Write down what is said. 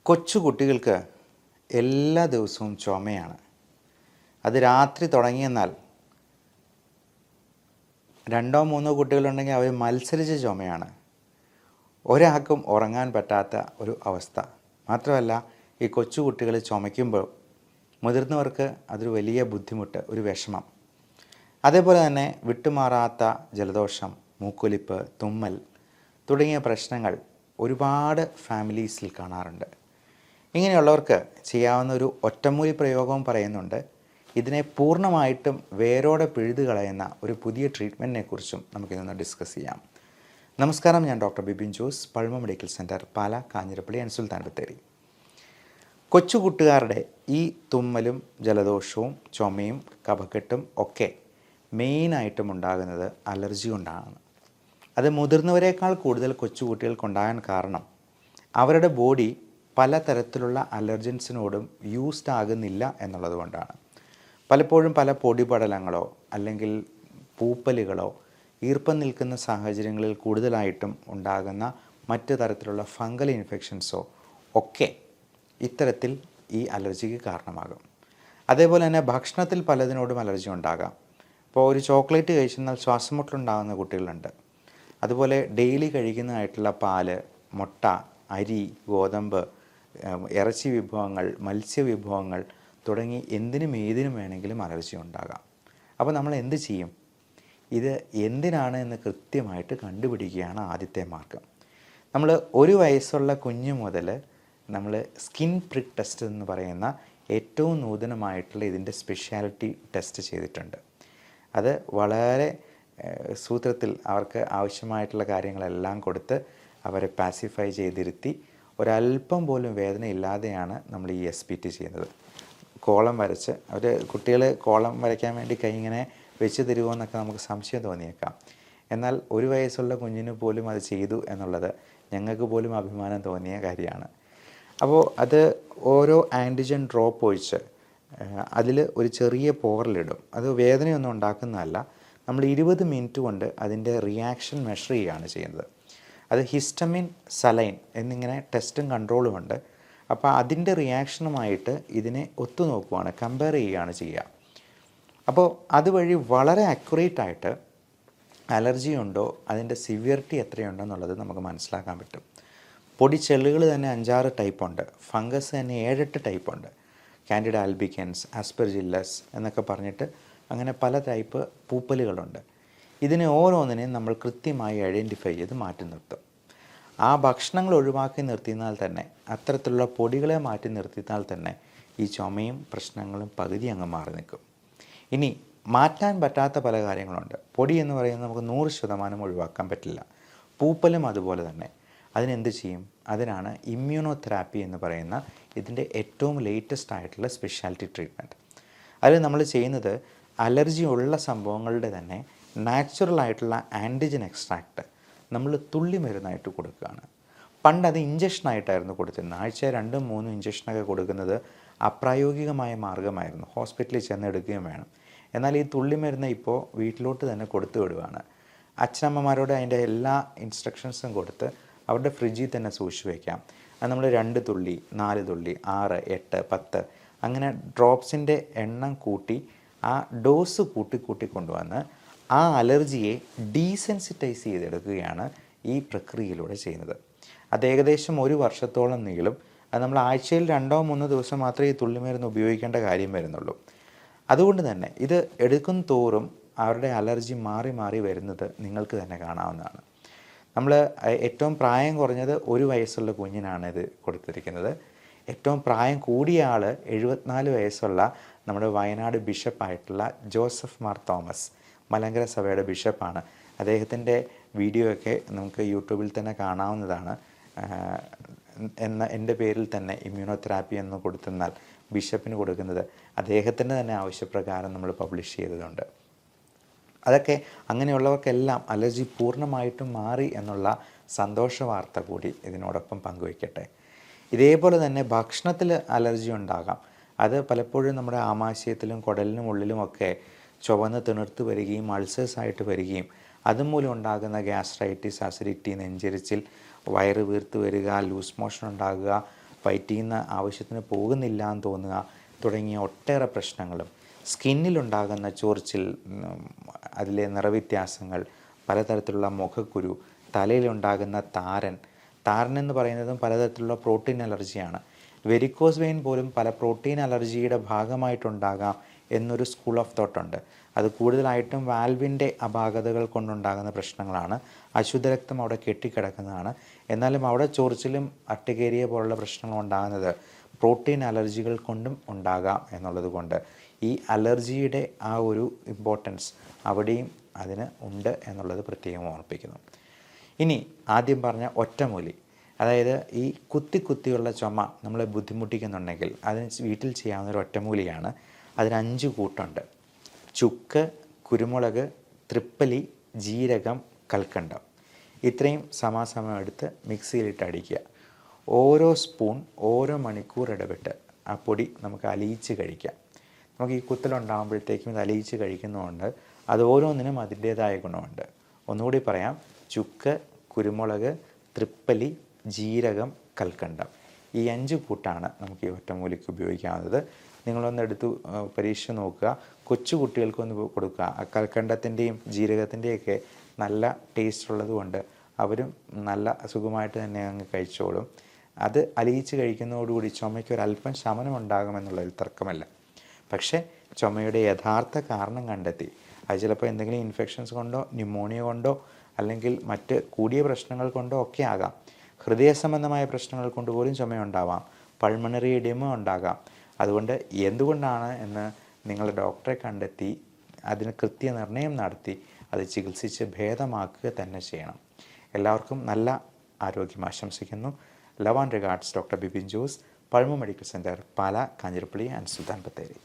കൊച്ചു കുട്ടികൾക്ക് എല്ലാ ദിവസവും ചുമയാണ്. അത് രാത്രി തുടങ്ങിയെന്നാൽ രണ്ടോ മൂന്നോ കുട്ടികളുണ്ടെങ്കിൽ അവർ മത്സരിച്ച ചുമയാണ്. ഒരാൾക്കും ഉറങ്ങാൻ പറ്റാത്ത ഒരു അവസ്ഥ. മാത്രമല്ല, ഈ കൊച്ചു കുട്ടികൾ ചുമയ്ക്കുമ്പോൾ മുതിർന്നവർക്ക് അതൊരു വലിയ ബുദ്ധിമുട്ട്, ഒരു വിഷമം. അതേപോലെ തന്നെ വിട്ടുമാറാത്ത ജലദോഷം, മൂക്കൊലിപ്പ്, തുമ്മൽ തുടങ്ങിയ പ്രശ്നങ്ങൾ ഒരുപാട് ഫാമിലീസിൽ കാണാറുണ്ട്. ഇങ്ങനെയുള്ളവർക്ക് ചെയ്യാവുന്ന ഒരു ഒറ്റമൂലി പ്രയോഗവും പറയുന്നുണ്ട്. ഇതിനെ പൂർണ്ണമായിട്ടും വേരോടെ പിഴുതു കളയുന്ന ഒരു പുതിയ ട്രീറ്റ്മെൻറ്റിനെ കുറിച്ചും നമുക്കിതൊന്ന് ഡിസ്കസ് ചെയ്യാം. നമസ്കാരം, ഞാൻ doctor Bibin Jose, Pazhama medical centre, Pala, Kanjirappally and Sulthan Bathery. കൊച്ചുകുട്ടുകാരുടെ ഈ തുമ്മലും ജലദോഷവും ചുമയും കഫക്കെട്ടും ഒക്കെ മെയിനായിട്ടും ഉണ്ടാകുന്നത് അലർജി കൊണ്ടാണ്. അത് മുതിർന്നവരെക്കാൾ കൂടുതൽ കൊച്ചുകുട്ടികൾക്കുണ്ടാകാൻ കാരണം അവരുടെ ബോഡി പലതരത്തിലുള്ള അലർജൻസിനോടും യൂസ്ഡ് ആകുന്നില്ല എന്നുള്ളത് കൊണ്ടാണ്. പലപ്പോഴും പല പൊടിപടലങ്ങളോ അല്ലെങ്കിൽ പൂപ്പലുകളോ ഈർപ്പം നിൽക്കുന്ന സാഹചര്യങ്ങളിൽ കൂടുതലായിട്ടും ഉണ്ടാകുന്ന മറ്റു തരത്തിലുള്ള ഫംഗൽ ഇൻഫെക്ഷൻസോ ഒക്കെ ഇത്തരത്തിൽ ഈ അലർജിക്ക് കാരണമാകും. അതേപോലെ തന്നെ ഭക്ഷണത്തിൽ പലതിനോടും അലർജി ഉണ്ടാകാം. ഇപ്പോൾ ഒരു ചോക്ലേറ്റ് കഴിച്ചെന്നാൽ ശ്വാസമുട്ടലുണ്ടാകുന്ന കുട്ടികളുണ്ട്. അതുപോലെ ഡെയിലി കഴിക്കുന്നതായിട്ടുള്ള പാല്, മുട്ട, അരി, ഗോതമ്പ്, ഇറച്ചി വിഭവങ്ങൾ, മത്സ്യവിഭവങ്ങൾ തുടങ്ങി എന്തിനും ഏതിനും വേണമെങ്കിലും അലർജി ഉണ്ടാകാം. അപ്പോൾ നമ്മൾ എന്ത് ചെയ്യും? ഇത് എന്തിനാണ് എന്ന് കൃത്യമായിട്ട് കണ്ടുപിടിക്കുകയാണ് ആദ്യത്തെ മാർഗം. നമ്മൾ 1 വയസ്സുള്ള കുഞ്ഞു മുതൽ നമ്മൾ സ്കിൻ പ്രിക്ക് ടെസ്റ്റ് എന്ന് പറയുന്ന ഏറ്റവും നൂതനമായിട്ടുള്ള ഇതിൻ്റെ സ്പെഷ്യാലിറ്റി ടെസ്റ്റ് ചെയ്തിട്ടുണ്ട്. അത് വളരെ സൂത്രത്തിൽ അവർക്ക് ആവശ്യമായിട്ടുള്ള കാര്യങ്ങളെല്ലാം കൊടുത്ത് അവരെ പാസിഫൈ ചെയ്തിരുത്തി ഒരല്പം പോലും വേദന ഇല്ലാതെയാണ് നമ്മൾ ഈ SPT ചെയ്യുന്നത്. കോളം വരച്ച് കുട്ടികൾ കോളം വരയ്ക്കാൻ വേണ്ടി കൈ ഇങ്ങനെ വെച്ച് തരുമോ എന്നൊക്കെ നമുക്ക് സംശയം തോന്നിയേക്കാം. എന്നാൽ 1 വയസ്സുള്ള കുഞ്ഞിന് പോലും അത് ചെയ്തു എന്നുള്ളത് ഞങ്ങൾക്ക് പോലും അഭിമാനം തോന്നിയ കാര്യമാണ്. അപ്പോൾ അത് ഓരോ ആൻറ്റിജൻ ഡ്രോപ്പ് ഒഴിച്ച് അതിൽ ഒരു ചെറിയ പോറലിടും. അത് വേദനയൊന്നും ഉണ്ടാക്കുന്നതല്ല. നമ്മൾ 20 മിനിറ്റ് കൊണ്ട് അതിൻ്റെ റിയാക്ഷൻ മെഷർ ചെയ്യുകയാണ് ചെയ്യുന്നത്. അത് ഹിസ്റ്റമിൻ, സലൈൻ എന്നിങ്ങനെ ടെസ്റ്റും കൺട്രോളും ഉണ്ട്. അപ്പോൾ അതിൻ്റെ റിയാക്ഷനുമായിട്ട് ഇതിനെ ഒത്തുനോക്കുകയാണ്, കമ്പയർ ചെയ്യുകയാണ് ചെയ്യുക. അപ്പോൾ അതുവഴി വളരെ അക്യുറേറ്റ് ആയിട്ട് അലർജി ഉണ്ടോ, അതിൻ്റെ സിവിയറിറ്റി എത്രയുണ്ടോ എന്നുള്ളത് നമുക്ക് മനസ്സിലാക്കാൻ പറ്റും. പൊടിച്ചെള്ളുകൾ തന്നെ 5-6 ടൈപ്പുണ്ട്. ഫംഗസ് തന്നെ 7-8 ടൈപ്പുണ്ട്. കാൻഡിഡ ആൽബിക്കൻസ്, ആസ്പെർജില്ലസ് എന്നൊക്കെ പറഞ്ഞിട്ട് അങ്ങനെ പല ടൈപ്പ് പൂപ്പലുകളുണ്ട്. ഇതിനെ ഓരോന്നിനെയും നമ്മൾ കൃത്യമായി ഐഡൻറ്റിഫൈ ചെയ്ത് മാറ്റി നിർത്തും. ആ ഭക്ഷണങ്ങൾ ഒഴിവാക്കി നിർത്തിയാൽ തന്നെ, അത്തരത്തിലുള്ള പൊടികളെ മാറ്റി നിർത്തിയാൽ തന്നെ ഈ ചുമയും പ്രശ്നങ്ങളും പകുതി അങ്ങ് മാറി നിൽക്കും. ഇനി മാറ്റാൻ പറ്റാത്ത പല കാര്യങ്ങളുണ്ട്. പൊടി എന്ന് പറയുന്നത് നമുക്ക് 100% ഒഴിവാക്കാൻ പറ്റില്ല. പൂപ്പലും അതുപോലെ തന്നെ. അതിനെന്ത് ചെയ്യും? അതിനാണ് ഇമ്മ്യൂണോതെറാപ്പി എന്ന് പറയുന്ന ഇതിൻ്റെ ഏറ്റവും ലേറ്റസ്റ്റ് ആയിട്ടുള്ള സ്പെഷ്യാലിറ്റി ട്രീറ്റ്മെൻറ്റ്. അതിൽ നമ്മൾ ചെയ്യുന്നത് അലർജി ഉള്ള സംഭവങ്ങളുടെ തന്നെ നാച്ചുറൽ ആയിട്ടുള്ള ആൻറ്റിജൻ എക്സ്ട്രാക്റ്റ് നമ്മൾ തുള്ളി മരുന്നായിട്ട് കൊടുക്കുകയാണ്. പണ്ട് അത് ഇഞ്ചക്ഷനായിട്ടായിരുന്നു കൊടുത്തിരുന്നത്. ആഴ്ച 2-3 ഇഞ്ചക്ഷനൊക്കെ കൊടുക്കുന്നത് അപ്രായോഗികമായ മാർഗ്ഗമായിരുന്നു. ഹോസ്പിറ്റലിൽ ചെന്ന് എടുക്കുകയും വേണം. എന്നാൽ ഈ തുള്ളി മരുന്ന് ഇപ്പോൾ വീട്ടിലോട്ട് തന്നെ കൊടുത്തു വിടുകയാണ്. അച്ഛനമ്മമാരോട് അതിൻ്റെ എല്ലാ ഇൻസ്ട്രക്ഷൻസും കൊടുത്ത് അവരുടെ ഫ്രിഡ്ജിൽ തന്നെ സൂക്ഷിച്ച് വയ്ക്കാം. അത് നമ്മൾ 2 തുള്ളി, 4 തുള്ളി, 6, 8, 10 അങ്ങനെ ഡ്രോപ്സിൻ്റെ എണ്ണം കൂട്ടി ആ ഡോസ് കൂട്ടി കൊണ്ടുവന്ന് ആ അലർജിയെ ഡീസെൻസിറ്റൈസ് ചെയ്തെടുക്കുകയാണ് ഈ പ്രക്രിയയിലൂടെ ചെയ്യുന്നത്. അത് ഏകദേശം 1 വർഷത്തോളം നീളും. അത് നമ്മൾ ആഴ്ചയിൽ 2-3 ദിവസം മാത്രമേ ഈ തുള്ളിമരുന്ന് ഉപയോഗിക്കേണ്ട കാര്യം വരുന്നുള്ളൂ. അതുകൊണ്ട് തന്നെ ഇത് എടുക്കും തോറും അവരുടെ അലർജി മാറി മാറി വരുന്നത് നിങ്ങൾക്ക് തന്നെ കാണാവുന്നതാണ്. നമ്മൾ ഏറ്റവും പ്രായം കുറഞ്ഞത് 1 വയസ്സുള്ള കുഞ്ഞിനാണ് ഇത് കൊടുത്തിരിക്കുന്നത്. ഏറ്റവും പ്രായം കൂടിയ ആൾ 74 വയസ്സുള്ള നമ്മുടെ വയനാട് ബിഷപ്പായിട്ടുള്ള ജോസഫ് മാർ തോമസ്, മലങ്കര സഭയുടെ ബിഷപ്പാണ്. അദ്ദേഹത്തിൻ്റെ വീഡിയോ ഒക്കെ നമുക്ക് യൂട്യൂബിൽ തന്നെ കാണാവുന്നതാണ്. എൻ്റെ പേരിൽ തന്നെ ഇമ്മ്യൂണോതെറാപ്പി എന്ന് കൊടുത്തെന്നാൽ ബിഷപ്പിന് കൊടുക്കുന്നത് അദ്ദേഹത്തിൻ്റെ തന്നെ ആവശ്യപ്രകാരം നമ്മൾ പബ്ലിഷ് ചെയ്തതുണ്ട്. അതൊക്കെ അങ്ങനെയുള്ളവർക്കെല്ലാം അലർജി പൂർണ്ണമായിട്ടും മാറി എന്നുള്ള സന്തോഷ വാർത്ത കൂടി ഇതിനോടൊപ്പം പങ്കുവയ്ക്കട്ടെ. ഇതേപോലെ തന്നെ ഭക്ഷണത്തിൽ അലർജി ഉണ്ടാകാം. അത് പലപ്പോഴും നമ്മുടെ ആമാശയത്തിലും കുടലിനും ഉള്ളിലുമൊക്കെ ചുവന്ന് തിണർത്ത് വരികയും അൾസേഴ്സായിട്ട് വരികയും അതുമൂലം ഉണ്ടാകുന്ന ഗ്യാസ്ട്രൈറ്റിസ്, അസിഡിറ്റി, നെഞ്ചരിച്ചിൽ, വയറ് വീർത്ത് വരിക, ലൂസ് മോഷൻ ഉണ്ടാകുക, ഫൈറ്റ് ചെയ്യുന്ന ആവശ്യത്തിന് പോകുന്നില്ല എന്ന് തോന്നുക തുടങ്ങിയ ഒട്ടേറെ പ്രശ്നങ്ങളും, സ്കിന്നിലുണ്ടാകുന്ന ചൊറിച്ചിൽ, അതിലെ നിറവ്യത്യാസങ്ങൾ, പലതരത്തിലുള്ള മുഖക്കുരു, തലയിലുണ്ടാകുന്ന താരൻ എന്ന് പറയുന്നതും പലതരത്തിലുള്ള പ്രോട്ടീൻ അലർജിയാണ്. വെരിക്കോസ് വെയിൻ പോലും പല പ്രോട്ടീൻ അലർജിയുടെ ഭാഗമായിട്ടുണ്ടാകാം എന്നൊരു സ്കൂൾ ഓഫ് തോട്ടുണ്ട്. അത് കൂടുതലായിട്ടും വാൽവിൻ്റെ അപാകതകൾ കൊണ്ടുണ്ടാകുന്ന പ്രശ്നങ്ങളാണ്. അശുദ്ധരക്തം അവിടെ കെട്ടിക്കിടക്കുന്നതാണ്. എന്നാലും അവിടെ ചൊറിച്ചിലും അർട്ടിക്കേരിയ പോലുള്ള പ്രശ്നങ്ങൾ ഉണ്ടാകുന്നത് പ്രോട്ടീൻ അലർജികൾ കൊണ്ടും ഉണ്ടാകാം എന്നുള്ളത് കൊണ്ട് ഈ അലർജിയുടെ ആ ഒരു ഇമ്പോർട്ടൻസ് അവിടെയും അതിന് ഉണ്ട് എന്നുള്ളത് പ്രത്യേകം ഓർമ്മിപ്പിക്കുന്നു. ഇനി ആദ്യം പറഞ്ഞ ഒറ്റമൂലി, അതായത് ഈ കുത്തിയുള്ള ചുമ നമ്മളെ ബുദ്ധിമുട്ടിക്കുന്നുണ്ടെങ്കിൽ അതിന് വീട്ടിൽ ചെയ്യാവുന്ന ഒരു ഒറ്റമൂലിയാണ്. അതിന് 5 കൂട്ടുണ്ട്: ചുക്ക്, കുരുമുളക്, തൃപ്പലി, ജീരകം, കൽക്കണ്ടം. ഇത്രയും സമാസമം എടുത്ത് മിക്സിയിലിട്ട് അടിക്കുക. ഓരോ സ്പൂൺ ഓരോ മണിക്കൂർ ഇടവിട്ട് ആ പൊടി നമുക്ക് അലിയിച്ച് കഴിക്കാം. നമുക്ക് ഈ കുത്തലുണ്ടാകുമ്പോഴത്തേക്കും ഇത് അലിയിച്ച് കഴിക്കുന്നതുകൊണ്ട് അത് ഓരോന്നിനും അതിൻ്റേതായ ഗുണമുണ്ട്. ഒന്നുകൂടി പറയാം: ചുക്ക്, കുരുമുളക്, തൃപ്പലി, ജീരകം, കൽക്കണ്ടം. ഈ 5 കൂട്ടാണ് നമുക്ക് ഈ ഒറ്റമൂലിക്ക് ഉപയോഗിക്കാവുന്നത്. നിങ്ങളൊന്ന് എടുത്ത് പരീക്ഷിച്ച് നോക്കുക. കൊച്ചു കുട്ടികൾക്കൊന്ന് കൊടുക്കുക. ആ കൽക്കണ്ടത്തിൻ്റെയും ജീരകത്തിൻ്റെയൊക്കെ നല്ല ടേസ്റ്റ് ഉള്ളതുകൊണ്ട് അവരും നല്ല സുഖമായിട്ട് തന്നെ അങ്ങ് കഴിച്ചോളും. അത് അലിയിച്ച് കഴിക്കുന്നതോടുകൂടി ചുമയ്ക്ക് ഒരല്പം ശമനം ഉണ്ടാകുമെന്നുള്ളതിൽ തർക്കമല്ല. പക്ഷേ ചുമയുടെ യഥാർത്ഥ കാരണം കണ്ടെത്തി, അത് ചിലപ്പോൾ എന്തെങ്കിലും ഇൻഫെക്ഷൻസ് കൊണ്ടോ ന്യൂമോണിയ കൊണ്ടോ അല്ലെങ്കിൽ മറ്റ് കൂടിയ പ്രശ്നങ്ങൾ കൊണ്ടോ ഒക്കെ ആകാം. ഹൃദയ സംബന്ധമായ പ്രശ്നങ്ങൾ കൊണ്ട് പോലും ചുമയുണ്ടാവാം. പൾമണറി എഡിമ ഉണ്ടാകാം. അതുകൊണ്ട് എന്തുകൊണ്ടാണ് എന്ന് നിങ്ങൾ ഡോക്ടറെ കണ്ടെത്തി അതിന് കൃത്യനിർണയം നടത്തി അത് ചികിത്സിച്ച് ഭേദമാക്കുക തന്നെ ചെയ്യണം. എല്ലാവർക്കും നല്ല ആരോഗ്യം ആശംസിക്കുന്നു. Love and regards, doctor Bipin Jose, Pazhama medical centre, Pala, Kanjirappally and Sulthan Bathery.